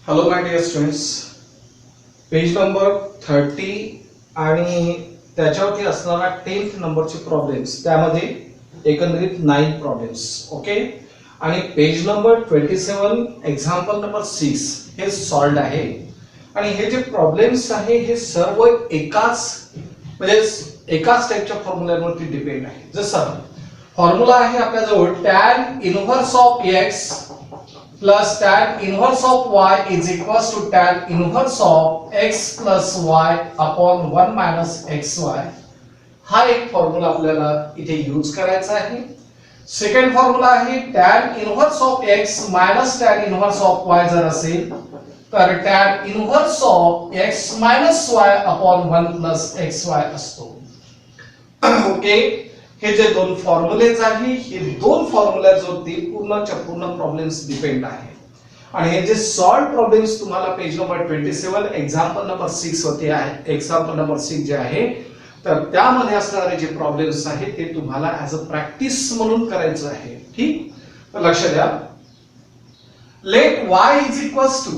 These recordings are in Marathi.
Hello my dear students, page number 30 आणि त्याच्यावरती असणारा 10th नंबरचे प्रॉब्लेम्स, त्यामध्ये एकंदरीत 9 प्रॉब्लेम्स. ओके. आणि पेज नंबर 27 एक्झाम्पल नंबर 6 हे सॉल्व्ड आहे. आणि हे जे प्रॉब्लेम्स आहे हे सर्व एकाच टाईपच्या फॉर्म्युल्यावरती डिपेंड आहे. जसं फॉर्म्युला आहे आपल्याजवळ tan inverse of x plus tan inverse of y is equals to tan inverse of x plus y upon 1 minus xy. हा एक फॉर्म्युला आपल्याला इथे यूज करायचा आहे. सेकंड फॉर्म्युला आहे tan inverse of x minus tan inverse of y जर असेल तर tan inverse of x minus y upon 1 plus xy असतो. ओके. हे जे दोन फॉर्म्युलेज आहे, हे दोन फॉर्म्युल्यावरती पूर्णच्या पूर्ण प्रॉब्लेम्स डिपेंड आहे. आणि हे जे सॉल्व्ड प्रॉब्लेम्स तुम्हाला पेज नंबर 27 एक्झाम्पल नंबर 6 होते आहे, एक्झाम्पल नंबर 6 जे आहे, तर त्यामध्ये असणारे जे प्रॉब्लेम्स आहेत ते तुम्हाला ऍज अ प्रॅक्टिस म्हणून करायचं आहे. ठीक. तर लक्ष द्या. Let y is equals to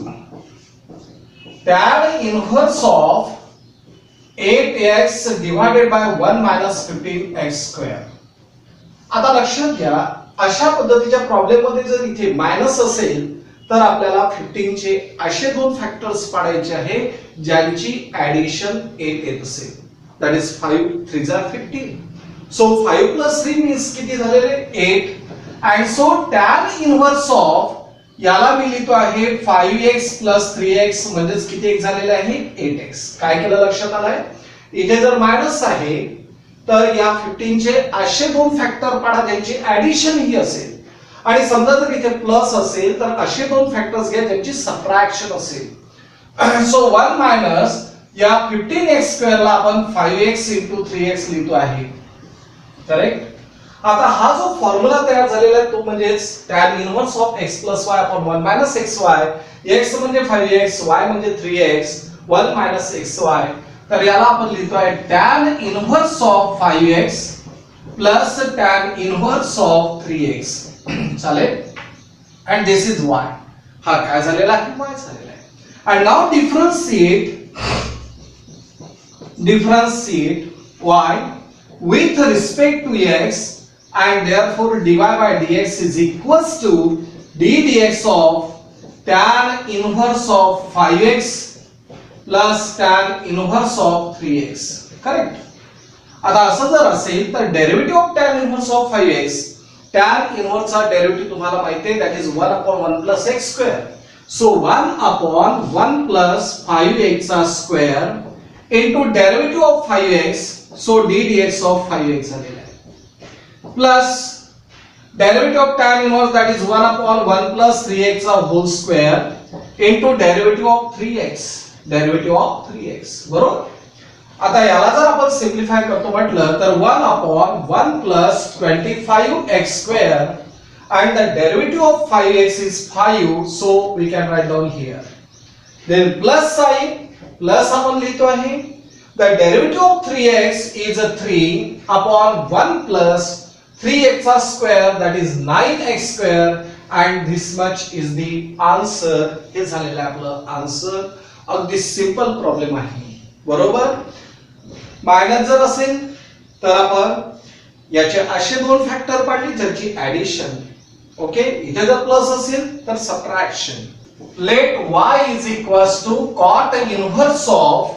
tan inverse of 8x divided by 1 minus 15x square. आता लक्षात घ्या, अशा पद्धतीच्या प्रॉब्लेम मध्ये जर इथे मायनस असेल तर आपल्याला 15 चे असे दोन फॅक्टर्स पाडायचे आहे ज्यांची ऍडिशन 8 येत असेल. That is 5 3 are 15. So 5 plus 3 means किती झालेले 8. And so tan inverse of याला मी लिहितो आहे 5x plus 3x म्हणजेच किती x झालेले आहे 8x. काय केलं लक्षात आलंय? इथे जर मायनस आहे तर या 15 चे असे दोन फॅक्टर पाडा ज्यांची ऍडिशन ही असेल. आणि समजा जर इथे प्लस असेल तर असे दोन फॅक्टर्स घ्या ज्यांची सबट्रॅक्शन असेल. सो 1 मायनस या 15x स्क्वेअर ला आपण 5x into 3x लिहितो आहे. करेक्ट. आता हा जो फॉर्म्युला तयार झालेला आहे तो म्हणजे tan inverse of x plus y upon 1 minus xy. x म्हणजे 5x, y म्हणजे 3x, 1 minus xy. तर याला आपण लिहितो आहे tan inverse of 5x plus tan inverse of 3x. चालेल. and this is y. हा काय झालेला आहे? y झालेला आहे. and now differentiate y with respect to x. And therefore dy by dx is equals to d dx of tan inverse of 5x plus tan inverse of 3x. Correct. आता असं जर असेल तर derivative of tan inverse of 5x, tan inverse चा डेरिव्हेटिव्ह तुम्हाला माहिती आहे, that is 1 upon 1 plus x square. So 1 upon 1 plus 5x square into derivative of 5x, so d dx of 5x झालेला आहे. Plus derivative of tan inverse that is 1 upon 1 plus 3x whole square into derivative of 3x, derivative of 3x. बरोबर. आता याला जर आपण सिम्प्लिफाय करतो म्हटलं तर 1 upon 1 plus 25x square and the derivative of 5x is 5, so we can write down here. Then plus sign, plus आपण लिहितो आहे. The derivative of 3x is a 3 upon 1 plus 3x square, that is 9x square, and this much is the answer. हे झालेलं आपलं आन्सर. अगदी सिंपल प्रॉब्लेम आहे. बरोबर. मायनस जर असेल तर आपण याचे असे दोन फॅक्टर पाडले ज्यांची ऍडिशन. ओके. इथे जर प्लस असेल तर subtraction. Let y is equals to cot inverse of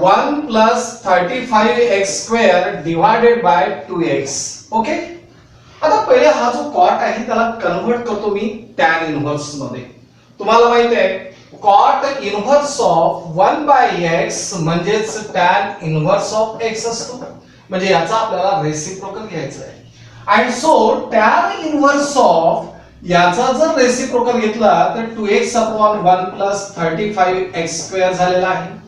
1 plus 35x square divided by 2x. Okay. आता पहिले हा जो कॉट आहे त्याला कन्वर्ट करतो मी tan इनव्हर्स मध्ये. तुम्हाला माहित आहे cot inverse of 1 by x म्हणजेच tan इनव्हर्स ऑफ x असतो. म्हणजे याचा आपल्याला रेसिप्रोकल घ्यायचा आहे. आणि सो tan इनव्हर्स ऑफ याचा जर रेसिप्रोकल घेतला तर 2x upon 1 plus 35x square झालेला आहे.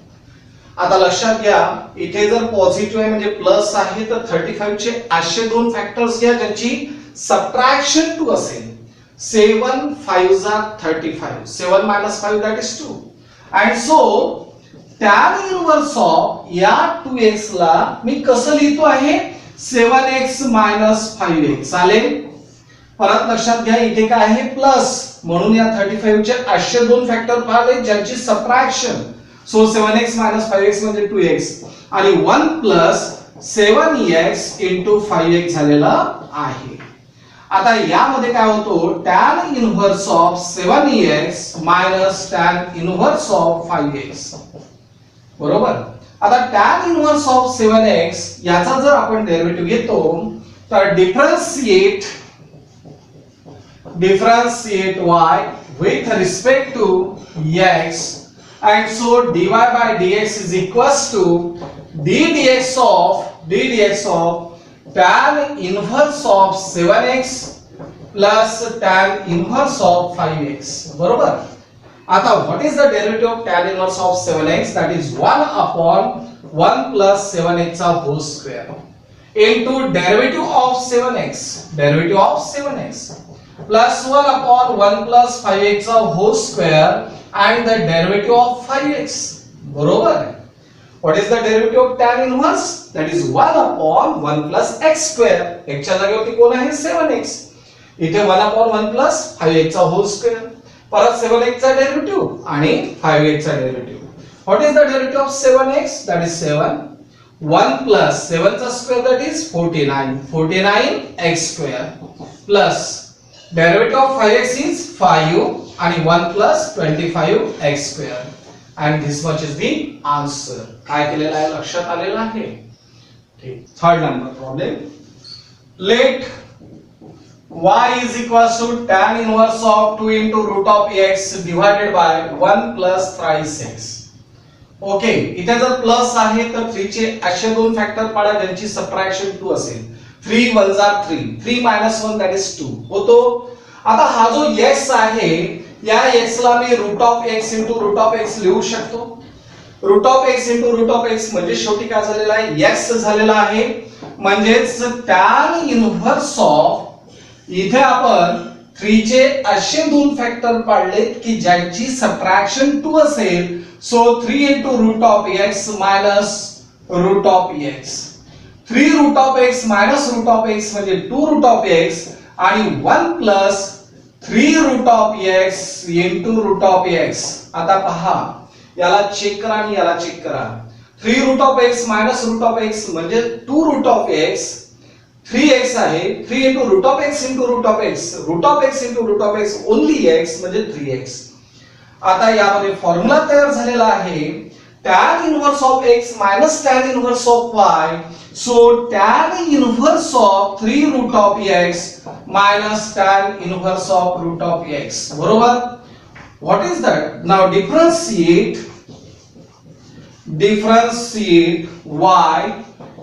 आता लक्षात घ्या, इथे जर पॉझिटिव्ह आहे म्हणजे प्लस आहे तर 35 चे असे दोन फॅक्टर्स घ्या ज्यांची सबट्रॅक्शन 2 असेल. 7 5 are 35. 7 minus 5 that is 2. And so tan inverse of या 2x ला मी कसं लिहितो आहे 7x minus 5x. चालेल. परत लक्षात घ्या इथे काय आहे प्लस, म्हणून या 35 चे असे दोन फॅक्टर पाहिले ज्यांची सबट्रॅक्शन. सो 7x - 5x म्हणजे 2x आणि 1 प्लस 7x into 5x झालेला आहे. आता यामध्ये काय होतो tan inverse of 7x minus tan inverse of 5x. बरोबर. आता tan इन्व्हर्स ऑफ 7x याचा जर आपण डेरिव्हेटिव्ह घेतो तर differentiate y with respect to x, and so dy by dx is equals to ddx of tan inverse of 7x plus tan inverse of 5x. बरोबर. आता what is the derivative of tan inverse of 7x? That is 1 upon 1 plus 7x चा whole square into derivative of 7x plus 1 upon 1 plus 5x चा whole square and the derivative of 5x. बरोबर. What is the derivative of tan inverse? That is 1 upon 1 plus x square. x च्या जागेवरती कोण आहे 7x. इथे 1 upon 1 plus 5x चा whole square. परत 7x चा डेरिव्हेटिव्ह आणि 5x चा derivative. What is the derivative of 7x? That is 7. 1 plus 7 चा square, that is 49x square plus derivative of 5x is 5 and 1 plus 25x square, and this much is the answer. काय केलेलं आहे लक्षात आलेलं आहे. ठीक. Third number problem. Let y is equals to tan inverse of 2 into root of x divided by 1 plus thrice x. Okay. इथे जर प्लस आहे तर 3 चे असे दोन फॅक्टर पाडा ज्यांची सबट्रॅक्शन 2 असेल. 3 1 3 3 minus 1 that is 2 होतो. आता हा जो x आहे या x ला मी root of x into root of x लिहू शकतो. Root of x into root of x म्हणजे शेवटी काय झालेला आहे x झालेला आहे. म्हणजेच tan इन्व्हर्स ऑफ इथे आपण 3 चे असे दोन फॅक्टर पाडलेत की ज्यांची सबट्रॅक्शन 2 असेल. So 3 into root of x minus root of x. 3 root of x minus root of x म्हणजे 2 root of x आणि 1 plus 3 root of x into root of x. आता पहा याला चेक करा आणि याला चेक करा. 3 root of x minus root of x म्हणजे 2 root of x. 3x आहे. 3 into root of x into root of x. root of x into root of x only x म्हणजे 3x. आता यामध्ये फॉर्म्युला तयार झालेला आहे tan inverse of x minus tan inverse of y. So tan inverse of 3 root of x minus tan inverse of root of x. बरोबर. What is that? Now differentiate y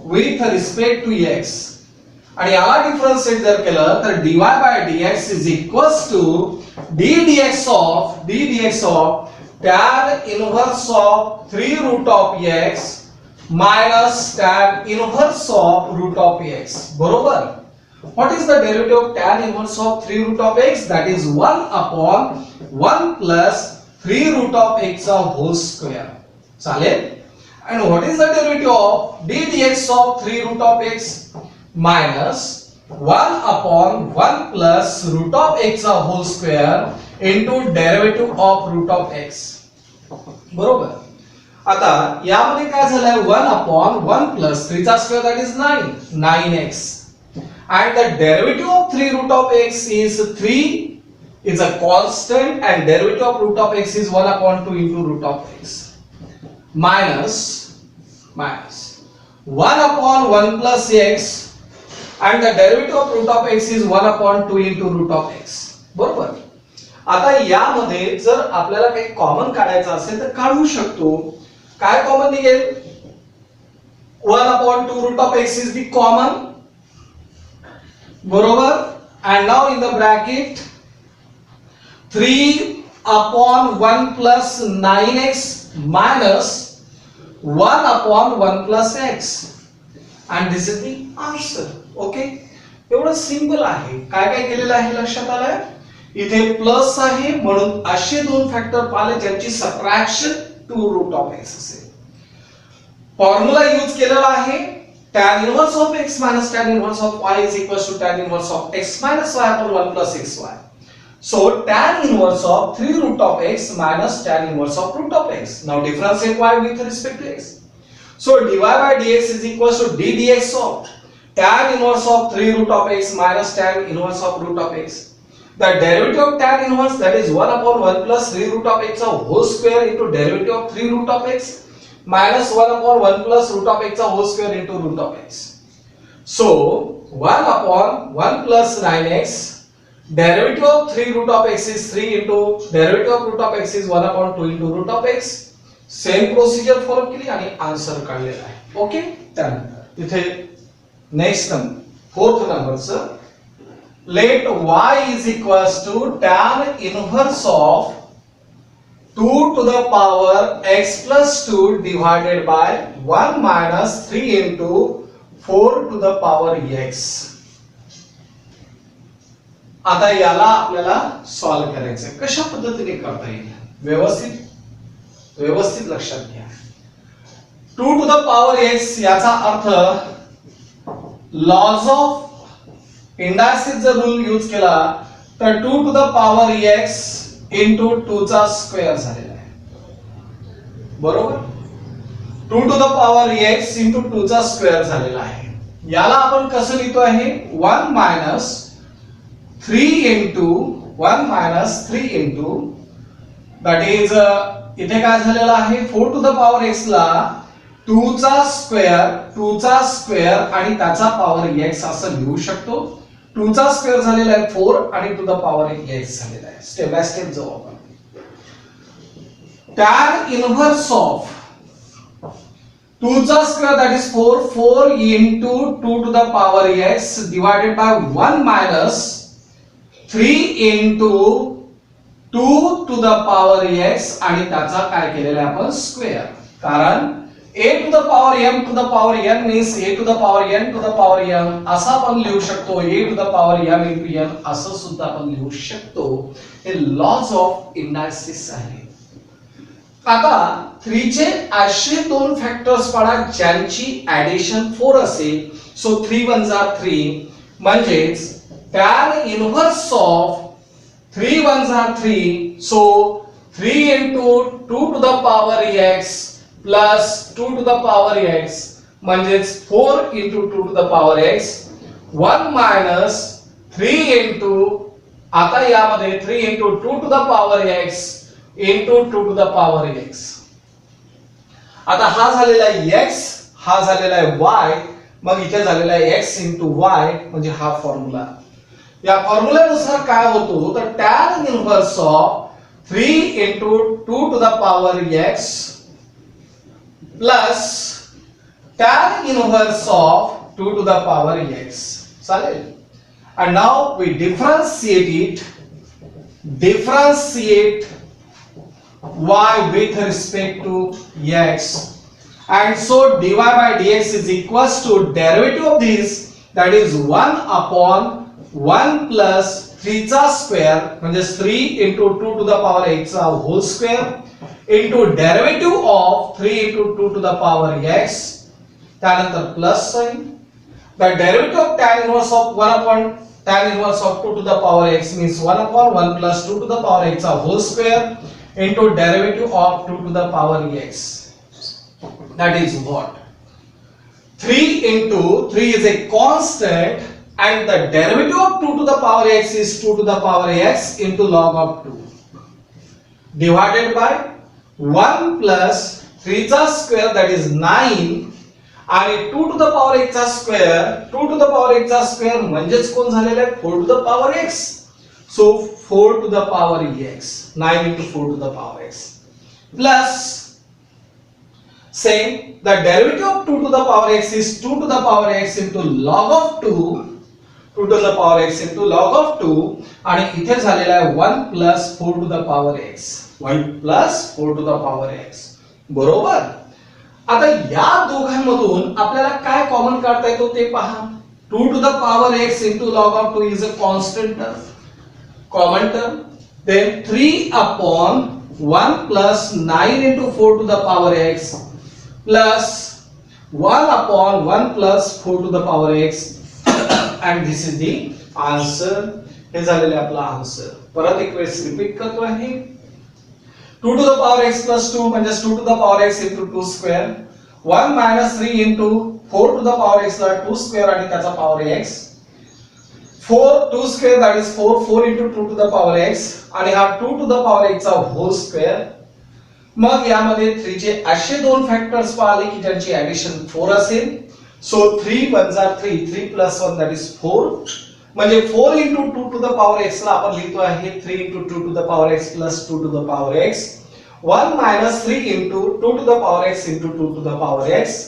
with respect to x. आणि याला डिफरन्शिएट जर केलं तर dy by dx is equals to ddx of tan inverse of 3 root of x minus tan inverse of root of x. बरोबर. What is the derivative of tan inverse of 3 root of x? That is 1 upon 1 plus 3 root of x whole square. चालेल. And what is the derivative of ddx of 3 root of x minus 1 upon 1 plus root of x whole square into derivative of root of x. बरोबर. आता यामध्ये काय झालंय 1 upon 1 plus 3 चा square that is 9x, and the derivative of 3 root of x is 3 is a constant, and derivative of root of x is 1 upon 2 into root of x minus 1 upon 1 plus x, and the derivative of root of x is 1 upon 2 into root of x. बरोबर. आता यामध्ये जर आपल्याला काही कॉमन काढायचं असेल तर काढू शकतो. काय कॉमन निघेल 1 upon 2 root of x is the common. बरोबर. And now in the bracket 3 upon 1 plus 9x minus 1 upon 1 plus x, and this is the answer. Okay. एवढं सिंपल आहे. काय काय केलेलं आहे लक्षात आलंय. इथे प्लस आहे म्हणून असे दोन फॅक्टर पाहिले ज्यांची सबट्रॅक्शन 2 root of x असेल. फॉर्म्युला यूज केलेला आहे tan inverse of x minus tan inverse of y is equals to tan inverse of x minus y upon 1 plus xy. So tan inverse of 3 root of x minus tan inverse of root of x. Now differentiate y with respect to x. So dy by dx is equals to d dx of tan inverse of 3 root of x minus tan inverse of root of x. The derivative of tan inverse, that is 1 upon 1 plus 3 root of x of whole square into derivative of 3 root of x minus 1 upon 1 plus root of x of whole square into root of x. So 1 upon 1 plus 9x, derivative of 3 root of x is 3 into derivative of root of x is 1 upon 2 into root of x. Same procedure follow केली आणि आन्सर काढलेला आहे. ओके, त्यानंतर इथे नेक्स्ट नंबर फोर्थ नंबरचं, let y is equals to tan inverse of 2 to the power x plus 2 divided by 1 minus 3 into 4 to the power x. आता याला आपल्याला सॉल्व करायचं आहे. कशा पद्धतीने करता येईल व्यवस्थित लक्षात घ्या. 2 to the power x याचा अर्थ लॉज ऑफ इंडायसिस जर रूल यूज केला तर 2 to the power x into 2 चा स्क्वेअर झालेला आहे. बरोबर, 2 to the power x into 2 चा स्क्वेअर झालेला आहे. याला आपण कसं लिहितो आहे, 1 minus 3 into that is इथे काय झालेलं आहे, 4 to the power x ला 2 चा स्क्वेअर आणि त्याचा पॉवर x असं लिहू शकतो. 2 चा स्क्वेअर झालेला आहे 4 आणि टू द पॉवर x झालेला आहे. स्टेप बाय स्टेप जाऊ आपण. tan इनव्हर्स ऑफ 2 चा square that is 4 into 2 to the power x divided by 1 minus 3 into 2 to the power x आणि त्याचा काय केलेला आहे आपण स्क्वेअर. कारण a to the power m to the power n means a to the power n to the power m असा आपण लिहू शकतो. a to the power m into n असं सुद्धा आपण लिहू शकतो. हे लॉज ऑफ इंडायसिस आहे. आता 3 चे असे दोन फॅक्टर्स पडा ज्यांची ऍडिशन 4 असेल. सो 3 1s are 3 म्हणजेच tan inverse of 3 1s are 3. So 3 into 2 to the power x plus 2 to the power x म्हणजेच 4 into 2 to the power x 1 minus 3 into आता यामध्ये 3 into 2 to the power x into 2 to the power x. आता हा झालेला आहे x, हा झालेला आहे y, मग इथे झालेला आहे x into y म्हणजे हा फॉर्म्युला. या फॉर्म्युल्यानुसार काय होतो तर tan inverse of 3 into 2 to the power x plus tan inverse of 2 to the power x. चालेल. And now we differentiate y with respect to x, and so dy by dx is equals to derivative of this, that is 1 upon 1 plus 3 चा स्क्वेअर म्हणजे 3 into 2 to the power x चा whole square into derivative of 3 into 2 to the power x, त्यानंतर plus sign. The derivative of tan inverse of 1 upon tan inverse of 2 to the power x means 1 upon 1 plus 2 to the power x a whole square into derivative of 2 to the power x. That is what? 3 into 3 is a constant and the derivative of 2 to the power x is 2 to the power x into log of 2 divided by 1 plus 3 चा square that is 9 आणि 2 to the power x चा square 2 to the power x चा स्क्वेअर म्हणजेच कोण झालेला आहे 4 to the power x. So 4 to the power x, 9 into 4 to the power x plus same the derivative of 2 to the power x is 2 to the power x into log of 2, 2 to the power x into log of 2 आणि इथे झालेला आहे 1 plus 4 to the power x, 1 plus 4 to the power x. बरोबर. आता या दोघांमधून आपल्याला काय कॉमन काढता येतो ते पहा. 2 to the power x into log of 2 is a constant term, common term. Then 3 upon 1 plus 9 into 4 to the power x plus 1 upon 1 plus 4 to the power x and this is the answer. हे झालेले आपला आन्सर. परत एक वेळेस रिपीट करतो आहे. 2 to the power x plus 2 म्हणजे 2 to the power x into 2 square. 1 minus 3 into 4 to the power x ला 2 square आणि त्याचा power x. 4 2 square that is 4 4 into 2 to the power x आणि हा 2 to the power x चा whole square. मग यामध्ये 3 चे असे दोन फॅक्टर्स पाहिले की ज्यांची ऍडिशन 4 असेल. सो 3 1 जा 3 3 plus 1 that is 4 म्हणजे 4 into 2 to the power x ला आपण लिहितो आहे 3 into 2 to the power x plus 2 to the power x. 1 minus 3 into 2 to the power x into 2 to the power x.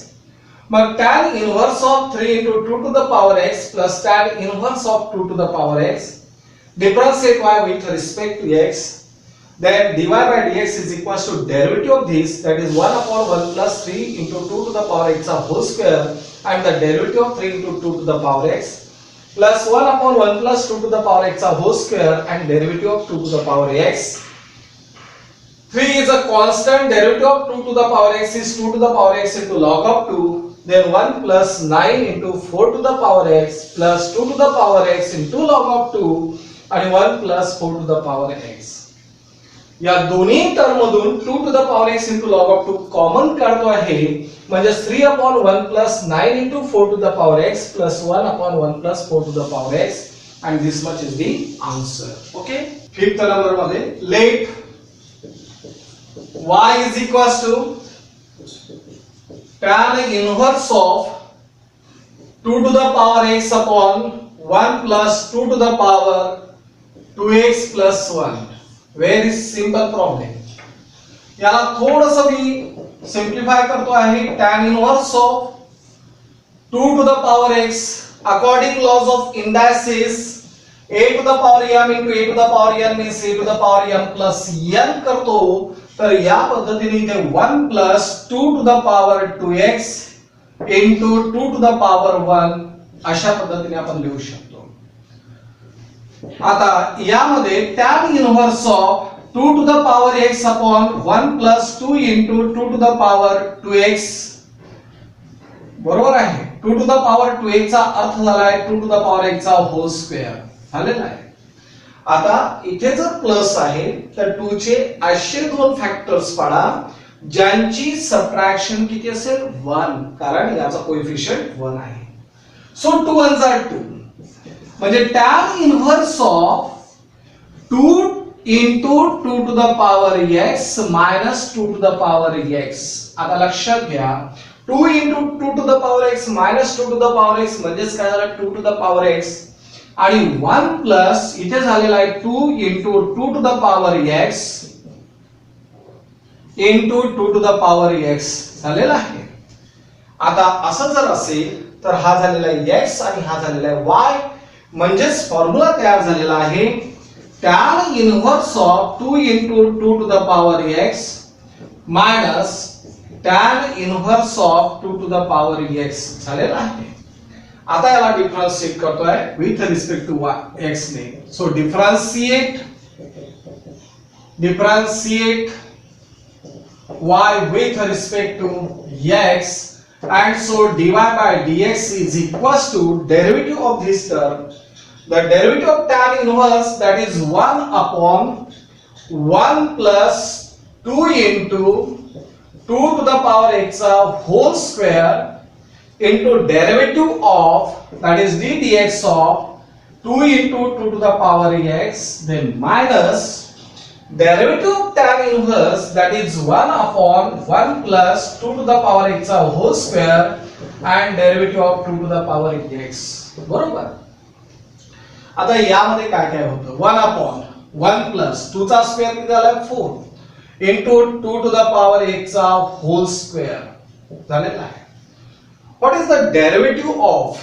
मग tan inverse of 3 into 2 to the power x plus tan inverse of 2 to the power x. Differentiate y with respect to x. Then dy by dx is equals to derivative of this, that is 1 upon 1 plus 3 into 2 to the power x whole square and the derivative of 3 into 2 to the power x plus 1 upon 1 plus 2 to the power x whole square and derivative of 2 to the power x. 3 is a constant, derivative of 2 to the power x is 2 to the power x into log of 2. Then 1 plus 9 into 4 to the power x plus 2 to the power x into log of 2 and 1 plus 4 to the power x. या दोन्ही टर्म मधून 2 to the power x into log of 2 common काढतो आहे म्हणजे 3 upon 1 plus 9 into 4 to the power x plus 1 upon 1 plus 4 to the power x and this much is the answer. Okay, fifth number मध्ये let y is equals to tan inverse of 2 to the power x upon 1 plus 2 to the power 2x plus 1. Very simple problem. याला थोडंसं मी सिंप्लिफाय करतो आहे. tan inverse of 2 to the power x according laws of indices a to the power m into a to the power n means a to the power m plus n करतो. तर या पद्धतीने इथे 1 plus 2 to the power 2x into 2 to the power 1 अशा पद्धतीने आपण लिहू शकतो. आता यामध्ये tan inverse of 2 to the power x upon 1 plus 2 into 2 to the power 2x बरोबर आहे. 2 to the power 2x चा अर्थ झाला आहे 2 to the power x चा होल स्क्वेअर झालेला आहे. आता इथे जर प्लस आहे तर 2 चे असे दोन फॅक्टर्स पाडा ज्यांची सबट्रॅक्शन किती असेल 1 कारण याचा कोएफिशिएंट 1 आहे. सो 2 1 जा 2 म्हणजे tan inverse of 2 into 2 to the power x minus 2 to the power x. आता लक्षात घ्या 2 into 2 to the power x minus 2 to the power x म्हणजेच काय झालं 2 to the power x आणि 1 प्लस इथे झालेला आहे 2 into 2 to the power x into 2 to the power x झालेला आहे. आता असं जर असेल तर हा झालेला आहे x आणि हा झालेला आहे y म्हणजेच फॉर्म्युला तयार झालेला आहे tan inverse of 2 into 2 to the power x minus tan inverse of 2 to the power x झालेला आहे. आता याला डिफरन्शिएट करतोय विथ रिस्पेक्ट टू x ने. So differentiate y with respect to x and so dy by dx is equals to derivative of this term. The derivative of tan inverse that is 1 upon 1 plus 2 into 2 to the power x whole square into derivative of that is d dx of 2 into 2 to the power x then minus derivative of tan inverse that is 1 upon 1 plus 2 to the power x whole square and derivative of 2 to the power x. बरोबर. आता यामध्ये काय काय होतं 1 upon 1 plus 2 चा स्क्वेअर किती झाला 4 into 2 to the power x whole square झालेला आहे. What is the derivative of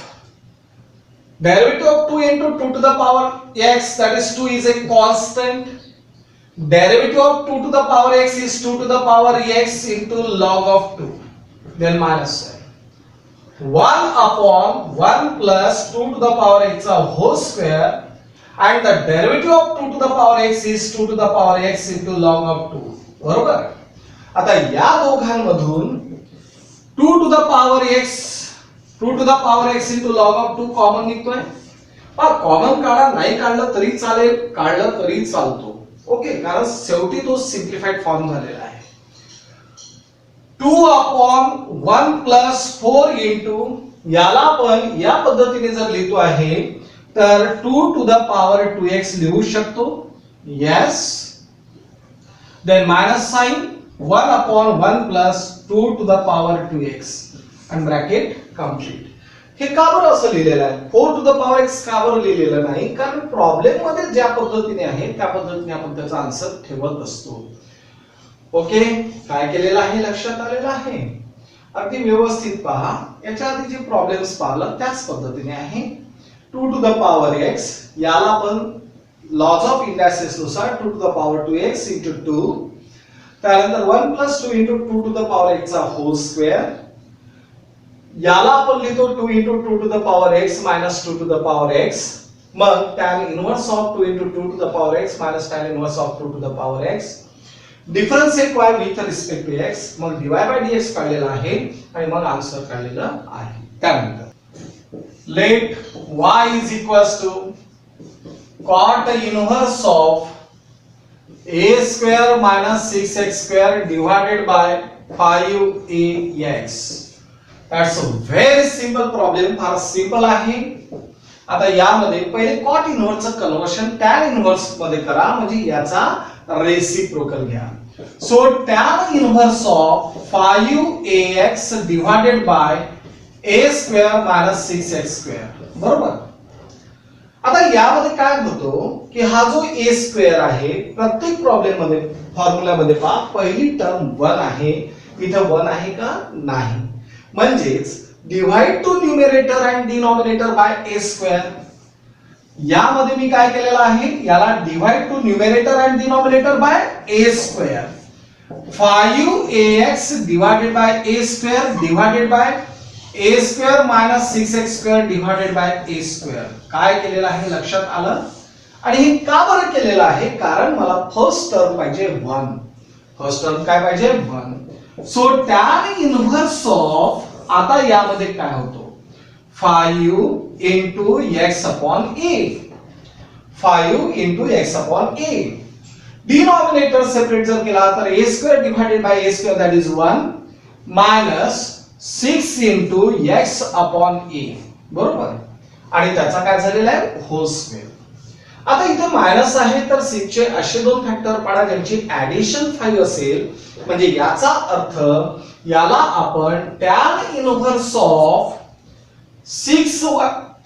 2 into 2 to the power x that is 2 is a constant. Derivative of 2 to the power x is 2 to the power x into log of 2 then minus 1 upon 1 plus 2 to the power x whole square and the derivative of 2 to the power x is 2 to the power x into log of 2 बरोबर. आता या दोघांमधून 2 to the power x, 2 to the power x into log of 2 common निघतोय. कॉमन काढा, नाही काढलं तरी चालेल, काढलं तरी चालतो. ओके, कारण शेवटी तो सिम्प्लिफाईड फॉर्म झालेला आहे. 2 upon 1 plus 4 into, याला आपण या पद्धतीने जर लिहितो आहे तर 2 to the power 2x लिहू शकतो. yes, then minus sign 1 upon 1 plus 2 to the power 2x and bracket complete. हे का बरं असं लिहिलेलं आहे? 4 to the power x का बरं लिहिलेलं नाही? कारण प्रॉब्लेम मध्ये ज्या पद्धतीने आहे त्या पद्धतीने आपण त्याचा आन्सर ठेवत असतो. ओके, काय केलेलं आहे लक्षात आलेलं आहे. अगदी व्यवस्थित पहा. याच्या आधी जे प्रॉब्लेम्स पाहिलं त्याच पद्धतीने आहे. 2 to the power x, याला आपण लॉज ऑफ इंडायसेस नुसार 2 to the power 2x into 2, त्यानंतर 1 plus 2 into 2 to the power x चा होल स्क्वेअर, याला आपण लिहितो 2 into 2 to the power x minus 2 to the power x, मग tan inverse of 2 into 2 to the power x minus tan inverse of 2 to the power x, differentiate y with respect to x, मग dy by dx काढलेला आहे आणि मग आन्सर काढलेला आहे. त्यानंतर late y is equals to cot inverse of a square minus 6x square divided by 5ax. That's a very simple problem. फार सिंपल आहे. आता यामध्ये पहिले कॉट इनव्हर्सचं कन्वर्शन टॅन इनव्हर्स मध्ये करा, म्हणजे याचा रेसिप्रोकल घ्या. So tan inverse of 5ax divided by a square minus 6x square. बरोबर. आता यामध्ये काय होतो की हा जो a स्क्वेअर आहे प्रत्येक प्रॉब्लेम मध्ये फॉर्म्युला मध्ये पहा पहिली टर्म 1 आहे, इथे 1 आहे का नाही, म्हणजेच divide to numerator and denominator bye a square. यामध्ये मी काय केलेलं आहे, याला divide to numerator and denominator bye a square. 5ax divided by a square divided by a square minus 6x square divided by a square. काय केलेलं आहे लक्षात आलं. आणि हे का बरं केलेलं आहे, कारण मला फर्स्ट टर्म पाहिजे 1. फर्स्ट टर्म काय पाहिजे 1. सो टॅन इनव्हर्स ऑफ, आता यामध्ये काय होतो 5 into x upon a, 5 into x upon a. Denominator separate जर केला तर a square divided by a square that is 1 minus 6 into x upon a. बरोबर. आणि त्याचा काय झालेला आहे होल स्क्वेअर. आता इथे मायनस आहे तर 6 चे असे दोन फॅक्टर पाडा ज्यांची ऍडिशन 5 असेल, म्हणजे याचा अर्थ याला आपण tan inverse of 6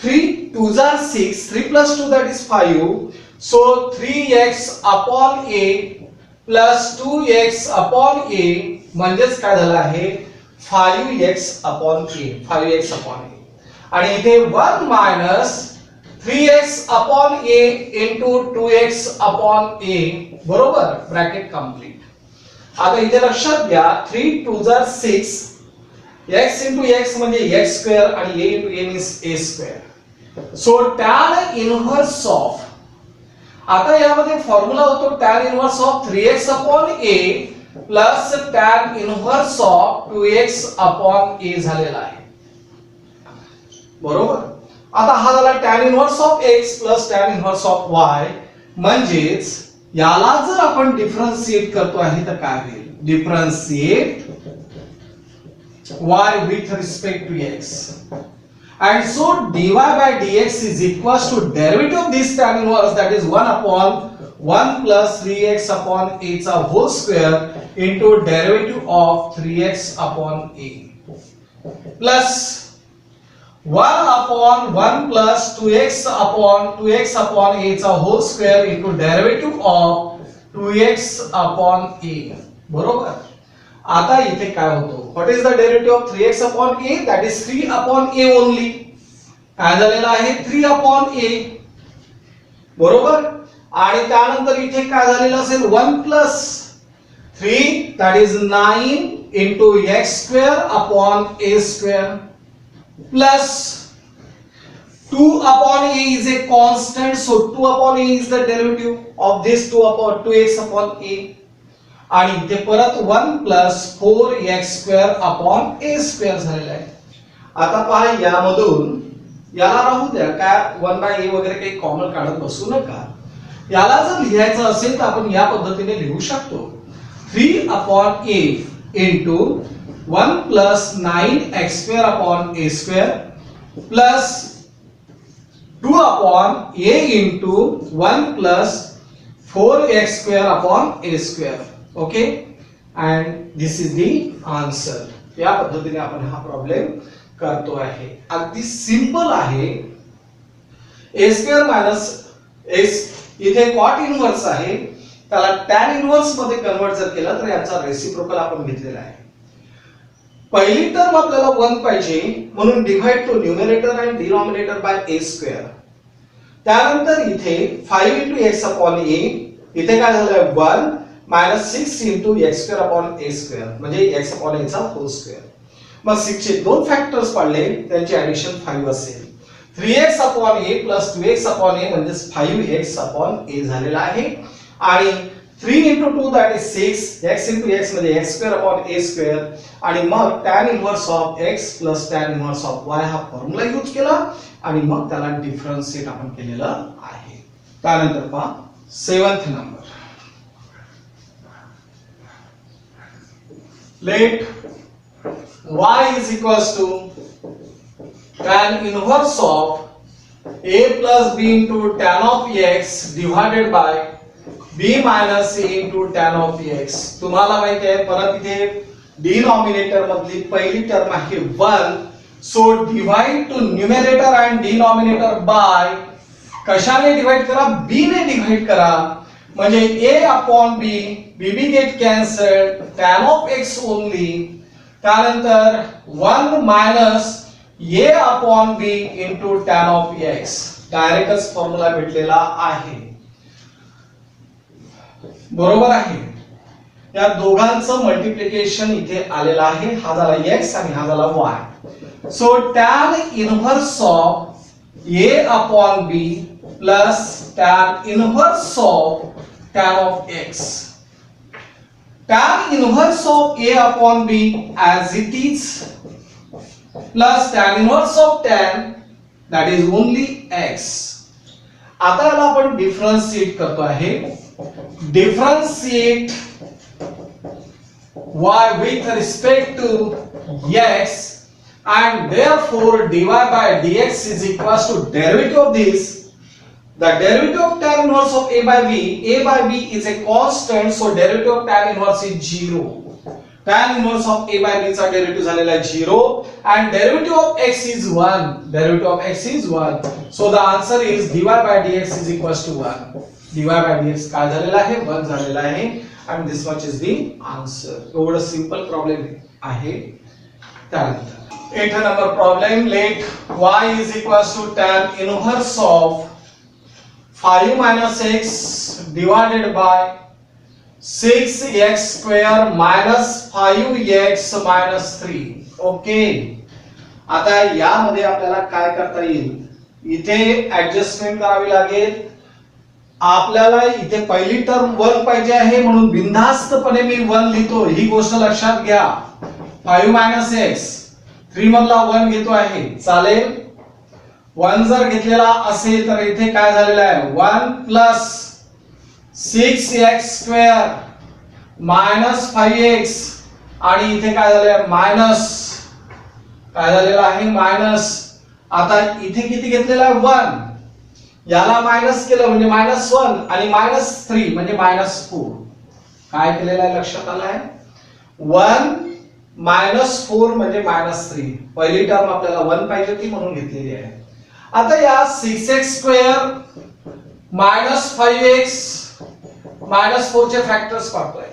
3 2 are 6, 3 plus 2 that is 5, so 3x upon a plus 2x upon a म्हणजेच काय झालं आहे 5x upon a, 5x upon a. आणि इथे 1 minus 3x upon a into 2x upon a. बरोबर. Bracket complete. आता इथे लक्षात घ्या 3 2 are 6, x into x म्हणजे x स्क्वेअर आणि a into a means a square. So tan inverse of, आता यामध्ये फॉर्म्युला होतो tan inverse of 3x upon a plus tan inverse of 2x upon a झालेला आहे. बरोबर. आता हा झाला tan inverse of x plus tan inverse of y, म्हणजेच याला जर आपण डिफरन्शिएट करतो आहे तर काय होईल, differentiate y with respect to x, and so dy by dx is equals to derivative of this tan inverse, that is 1 upon 1 plus 3x upon a चा whole square into derivative of 3x upon a plus 1 upon 1 plus 2x upon a चा whole square into derivative of 2x upon a. बरोबर. आता इथे काय होतो, what is the derivative of 3x upon a, that is 3 upon a only. काय झालेला आहे 3 upon a. बरोबर. आणि त्यानंतर इथे काय झालेलं असेल 1 plus 3 that is 9 into x square upon a square plus 2 upon a is a constant, so 2 upon a is the derivative of this 2 upon 2x upon a. आणि इथे परत 1 प्लस 4x² अपॉन a² झालेला आहे. आता पहा यामधून याला राहू द्या, काय 1/a वगैरे काही कॉमन काढत बसू नका. याला जर लिहायचं असेल तर आपण या पद्धतीने लिहू शकतो. 3 upon a into 1 plus 9x² upon a² plus 2 upon a into 1 plus 4x² upon a². Okay, and this is the answer. या पद्धतीने आपण हा प्रॉब्लेम करतो आहे. अगदी सिंपल आहे. a² मायनस x इथे कॉट इनव्हर्स आहे, त्याला टॅन इनव्हर्स मध्ये कन्वर्ट जर केलं तर याचा रेसिप्रोकल आपण घेतलेला आहे. पहिली टर्म आपल्याला 1 पाहिजे म्हणून डिवाइड टू न्यूमरेटर आणि डिनॉमिनेटर बाय a². त्यानंतर इथे 5 into x upon a, इथे काय झालंय 1 minus 6 into x² upon a² म्हणजे x upon a चा होल स्क्वेअर. मग 6 चे दोन फॅक्टर्स पाडले, त्यांची ऍडिशन 5 असेल. 3x upon a plus 2x upon a म्हणजे 5x upon a झालेला आहे. आणि 3 into 2 that is 6, x into x म्हणजे x² upon a². आणि मग tan inverse of x plus tan inverse of y हा फॉर्म्युला यूज केला आणि मग त्याला डिफरन्शिएट आपण केलेलं आहे. त्यानंतर पहा 7th number. Let y is equals to tan inverse of a plus b into tan of x divided by b minus a into tan of x. तुम्हाला माहिती आहे परत इथे डिनॉमिनेटर मधली पहिली टर्म आहे 1, so divide to numerator and denominator by कशाने डिवाइड करा, b ने डिवाइड करा म्हणजे a upon b, b get cancelled, tan of x only. त्यानंतर 1 minus a upon b into tan of x. डायरेक्टच फॉर्म्युला भेटलेला आहे. बरोबर आहे. या दोघांचं मल्टिप्लिकेशन इथे आलेलं आहे. हा झाला x आणि हा झाला y. So tan inverse of a upon b plus tan inverse of tan of x. Tan inverse of a upon b as it is plus tan inverse of tan that is only x. आता याला आपण डिफरन्शिएट करतो आहे. Differentiate y with respect to x and therefore dy by dx is equals to derivative of this. The derivative of tan inverse of a by b is a constant, so derivative of tan inverse is 0. Tan inverse of a by b चा derivative झालेला आहे 0 and derivative of x is 1. Derivative of x is 1. So the answer is dy by dx is equals to 1. dy by dx काय झालेला आहे 1 झालेला आहे and this much is the answer. एवढं सिंपल प्रॉब्लेम आहे. त्यानंतर 8th number problem. Let y is equals to tan inverse of 5 minus x divided by 6x square minus 5x minus 3. Okay, आता यामध्ये आपल्याला काय करता येईल, इथे ऍडजस्टमेंट करावी लागेल. आपल्याला इथे पहिली टर्म 1 पाहिजे आहे म्हणून बिनधास्तपणे मी 1 लिहितो, ही गोष्ट लक्षात घ्या. 5 minus x 3 मधला 1 घेतो आहे, चालेल. 1 जर घेतलेला असेल तर इथे काय झालेलं आहे 1 plus 6x square minus 5x आणि इथे काय झालंय मायनस, काय झालेलं आहे मायनस. आता इथे किती घेतलेला आहे 1, याला मायनस केलं म्हणजे -1 आणि -3 म्हणजे -4. काय केलेलं आहे लक्षात आलं आहे. 1 -4 म्हणजे -3. पहिली टर्म आपल्याला 1 पाहिजे होती म्हणून घेतलेली आहे. आता या 6x स्क्वेअर -5x -4 चे फॅक्टर्स पाहतोय.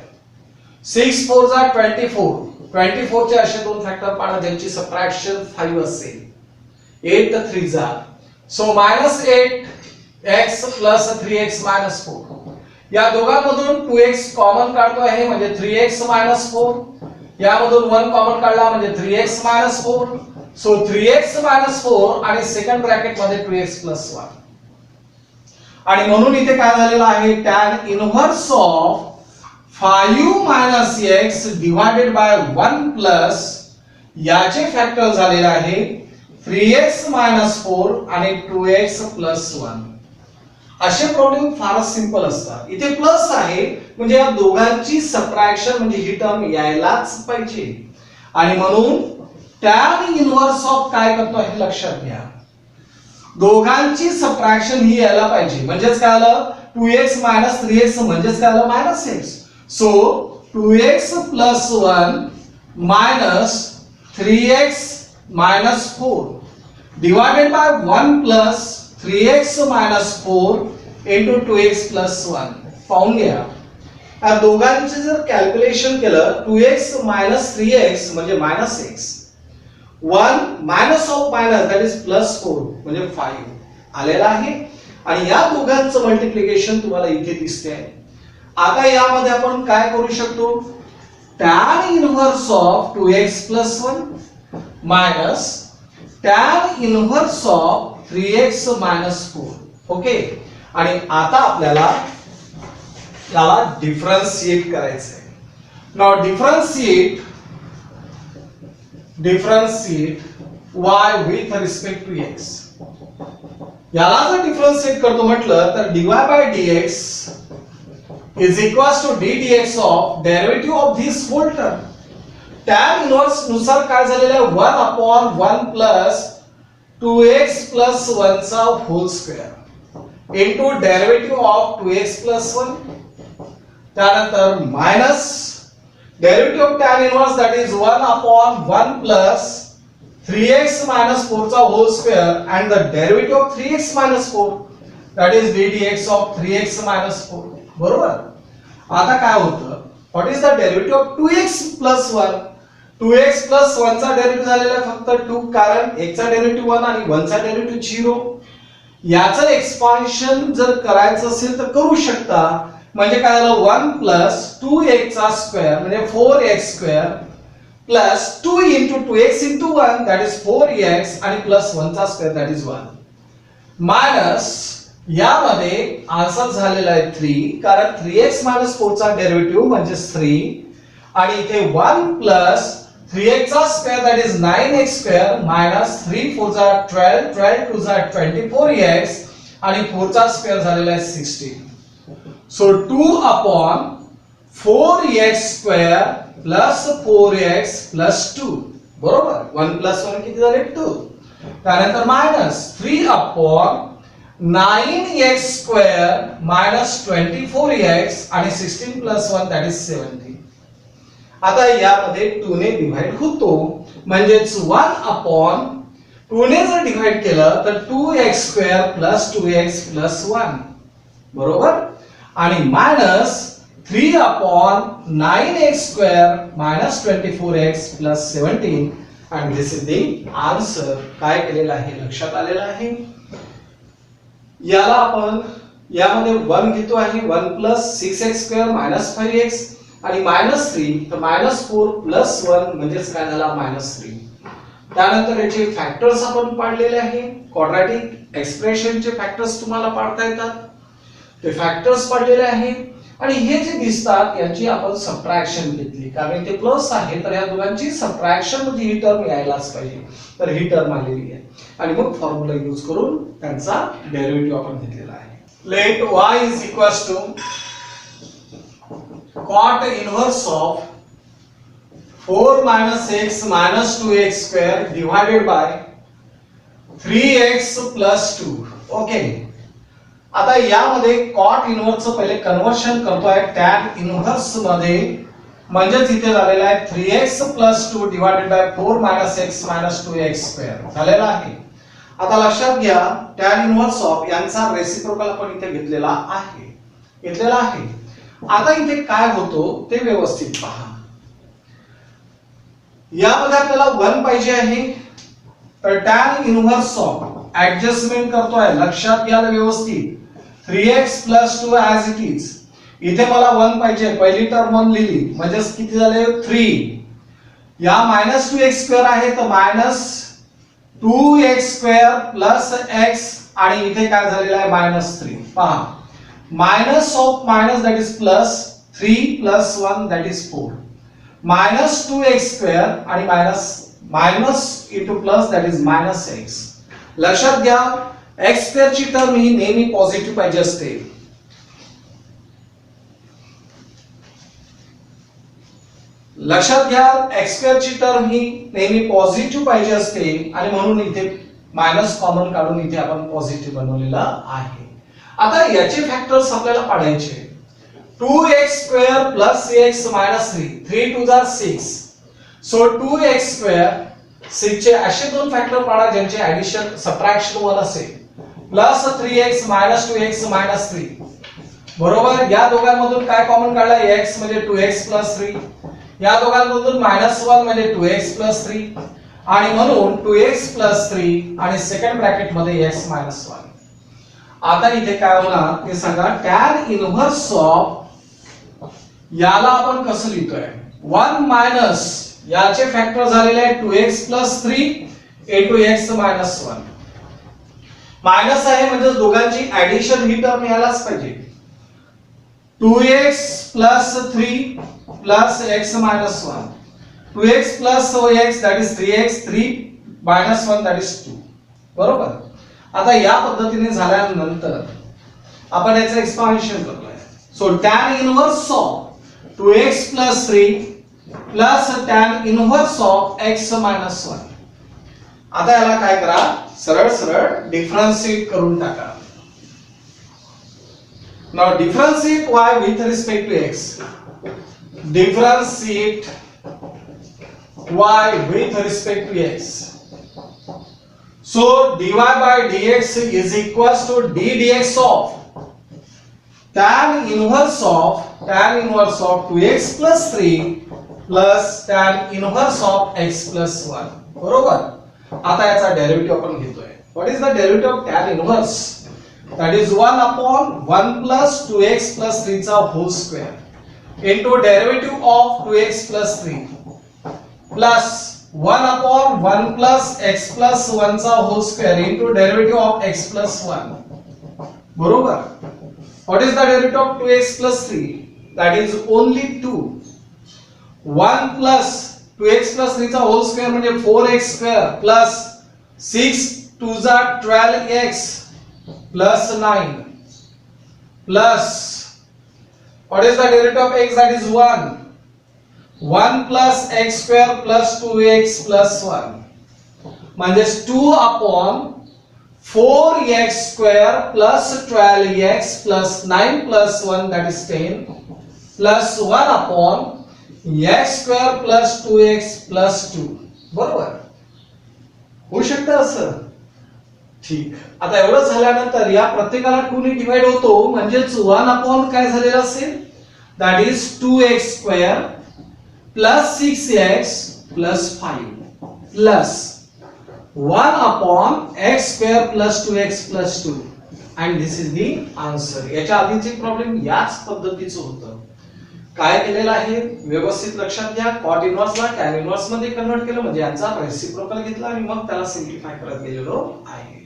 6 4 जा 24, 24 चे असे दोन फॅक्टर पाडा ज्यांची सबट्रॅक्शन 5 असेल. 8 3 जा, सो -8x + 3x - 4. या दोघांमधून 2x कॉमन काढतो आहे म्हणजे 3x - 4. यामधून 1 कॉमन काढला म्हणजे 3x - 4. सो 3x - 4 आणि सेकंड ब्रॅकेट मध्ये 2x + 1. आणि म्हणून इथे काय झालेलं आहे tan inverse of 5 minus x divided by 1 plus याचे फॅक्टर झालेले आहे 3x मायनस 4 आणि 2x प्लस 1. असे प्रॉब्लेम फारच सिंपल असतात. इथे प्लस आहे म्हणजे या दोघांची सबट्रॅक्शन म्हणजे ही टर्म यायलाच पाहिजे आणि म्हणून tan इन्व्हर्स ऑफ काय करतो हे लक्षात घ्या. दोघांची सबट्रॅक्शन ही यायला पाहिजे म्हणजेच काय आलं 2x मायनस 3x म्हणजेच काय आलं minus x. So 2x plus 1 minus 3x minus 4 divided by 1 plus 3x minus 4 into 2x plus 1. पाहून घ्या या दोघांचे जर कॅल्क्युलेशन केलं 2x मायनस 3x म्हणजे minus x 1 minus of minus that is plus 4 म्हणजे 5 आलेला आहे आणि या दोघांचं मल्टिप्लिकेशन तुम्हाला इथे दिसते आहे. आता यामध्ये आपण काय करू शकतो tan inverse of 2x plus 1 minus tan inverse of 3x minus 4. Okay आणि आता आपल्याला याला डिफरन्शिएट करायचं आहे. Now differentiate y with respect to x. याला जर डिफरन्शिएट करतो म्हटलं तर dy by dx is equals to d dx of derivative of this whole term. tan inverse नुसार काय झालेलं आहे 1 upon 1 plus 2x plus 1 चा whole square into derivative of 2x plus 1 त्यानंतर minus derivative of tan inverse that is 1 upon 1 plus 3x minus 4 चा whole square and the derivative of 3x minus 4 that is d dx of 3x minus 4. बरोबर. आता काय होतं what is the derivative of 2x plus 1 2x plus 1 चा डेरिव्हेटिव्ह झालेला आहे फक्त 2 कारण x चा डेरिव्हेटिव्ह 1 आणि 1 चा डेरिव्हेटिव्ह 0. याचं एक्सपान्शन जर करायचं असेल तर करू शकता म्हणजे काय झालं 1 plus 2x चा स्क्वेअर म्हणजे 4x square plus 2 into 2x into 1 that is 4x आणि प्लस 1 चा स्क्वेअर that is 1 मायनस यामध्ये आन्सर झालेला आहे 3 कारण 3x minus 4 चा डेरिव्हेटिव्ह म्हणजे 3 आणि इथे 1 प्लस 3x चा square that is 9x square minus 3 4 चा 12 12 2 चा 24x आणि 4 चा स्क्वेअर झालेला आहे 16. So 2 upon 4x square plus 4x plus 2 बरोबर 1 प्लस 1 किती झाले 2 त्यानंतर minus 3 upon 9x square minus 24x आणि 16 प्लस 1 दॅट इज 17. आता यामध्ये 2 ने डिवाइड होतो म्हणजेच 1 upon 2 ने जर डिवाइड केलं तर 2x square plus 2x plus 1 बरोबर आणि minus 3 upon 9x square minus 24x plus 17 and this is the answer. काय केलेलं आहे लक्षात आलेलं आहे. याला आपण यामध्ये 1 घेतो आहे 1 plus 6x square minus 5x आणि minus 3 तर minus 4 plus 1 म्हणजेच काय झाला minus 3. त्यानंतर याचे फॅक्टर्स आपण पाडलेले आहे. क्वाड्रॅटिक एक्सप्रेशनचे फॅक्टर्स तुम्हाला पाडता येतात ते फॅक्टर्स पाडलेले आहेत आणि हे जे दिसतात यांची आपण सबट्रॅक्शन घेतली कारण ते प्लस आहे तर या दोघांची सबट्रॅक्शन म्हणजे ही टर्म यायलाच पाहिजे तर ही टर्म आलेली आहे आणि मग फॉर्म्युला यूज करून त्यांचा डेरिव्हेटिव्ह आपण घेतलेला आहे. Let y is equals to cot inverse of 4 minus x minus 2x square divided by 3x plus 2. Okay आता यामध्ये कॉट इन्व्हर्सचं पहिले कन्वर्शन करतोय टॅन इन्व्हर्स मध्ये म्हणजेच इथे झालेला आहे 3x plus 2 divided by 4 minus x minus 2x square झालेला आहे. आता लक्षात घ्या टॅन इन्व्हर्स ऑफ यांचा रेसिप्रोकल आपण इथे घेतलेला आहे. आता इथे काय होतो ते व्यवस्थित पहा. यामध्ये आपल्याला 1 पाहिजे आहे तर टॅन इन्व्हर्स ऑफ ऍडजस्टमेंट करतोय लक्षात घ्या व्यवस्थित 3x plus 2 as it is. इथे मला 1 पाहिजे पहिली टर्म 1 लिहिली म्हणजे किती झाले 3 या minus 2x स्क्वेअर आहे तर minus 2x square plus x आणि इथे काय झालेला आहे minus 3 पहा minus of minus that is plus 3 plus 1 that is 4 minus 2x square आणि minus into plus that is minus x. लक्षात घ्या x स्क्वेअर ची टर्म ही नेहमी पॉझिटिव्ह पाहिजे असते. लक्षात घ्या x स्क्वेअर ची टर्म ही नेहमी पॉझिटिव्ह पाहिजे असते आणि म्हणून इथे मायनस कॉमन काढून इथे आपण पॉझिटिव्ह बनवलेला आहे. आता याचे फॅक्टर्स आपल्याला पाडायचे. 2x square plus x minus 3 3 2 are 6 so 2x square 6 चे असे दोन फॅक्टर पाडा ज्यांचे ऍडिशन सबट्रॅक्शन 1 असेल plus 3x minus 2x minus 3 बरोबर. या दोघांमधून काय कॉमन काढला x म्हणजे 2x plus 3 या दोघांमधून -1 म्हणजे 2x plus 3 आणि म्हणून 2x plus 3 आणि सेकंड ब्रॅकेट मध्ये x minus 1. आता इथे काय होणार ते सांगा. tan इनव्हर्स ऑफ याला आपण कसं लिहितोय 1 मायनस याचे फॅक्टर झालेले आहे 2x plus 3 into x minus 1 minus आहे म्हणजे दोघांची ऍडिशन ही टर्म यालाच पाहिजे. 2x plus 3 plus x minus 1 2x plus x that is 3x 3 minus 1 that is 2 बरोबर. आता या पद्धतीने झाल्यानंतर आपण याचं एक्सपान्शन करतोय. So tan inverse of 2x plus 3 plus tan inverse of x minus 1. आता याला काय करा सरळ सरळ डिफरन्शिएट करून टाका. Now differentiate y with respect to x. Differentiate y with respect to x. So dy by dx is equals to d dx of tan inverse of 2x plus 3 plus tan inverse of x plus 1 बरोबर. आता याचा डेरिव्हेटिव्ह आपण घेतोय. What is the derivative of tan inverse that is 1 upon 1 plus 2x plus 3 चा whole square into derivative of 2x plus 3 plus 1 upon 1 plus x plus 1 चा whole square into derivative of x plus 1 बरोबर. What is the derivative of 2x plus 3? That is only 2. 1 plus 2x plus 3 चा whole square म्हणजे 4x square plus 6 2s are 12x plus 9 plus what is the derivative of x? That is 1. 1 plus x square plus 2x plus 1 म्हणजे 2 upon 4x square plus 12x plus 9 plus 1 that is 10 plus 1 upon x square plus 2x plus 2 बरोबर. होऊ शकतं असं. ठीक. आता एवढं झाल्यानंतर या प्रत्येकाला 2 ने डिवाइड होतो म्हणजेच 1 अपॉन काय झालेलं असेल that is 2x square plus 6x plus 5 plus 1 upon x square plus 2x plus 2 and this is the answer. याच्या आधीचे प्रॉब्लेम याच पद्धतीचं होतं. काय केलेलं आहे व्यवस्थित लक्षात घ्या. कॉट इनव्हर्सला टॅन इनव्हर्स मध्ये कन्वर्ट केलं म्हणजे यांचा रेसिप्रोकल घेतला आणि मग त्याला सिम्प्लिफाय करत गेलेलो आहे.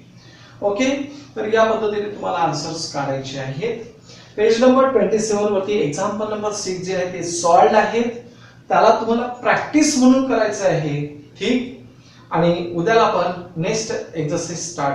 ओके. तर या पद्धतीने तुम्हाला आन्सर्स काढायचे आहेत. पेज नंबर 27 वरती एक्झाम्पल नंबर 6 जे आहे ते सॉल्व्ड आहेत. त्याला तुम्हाला प्रॅक्टिस म्हणून करायचं आहे. ठीक. आणि उद्याला आपण नेक्स्ट एक्सरसाइज स्टार्ट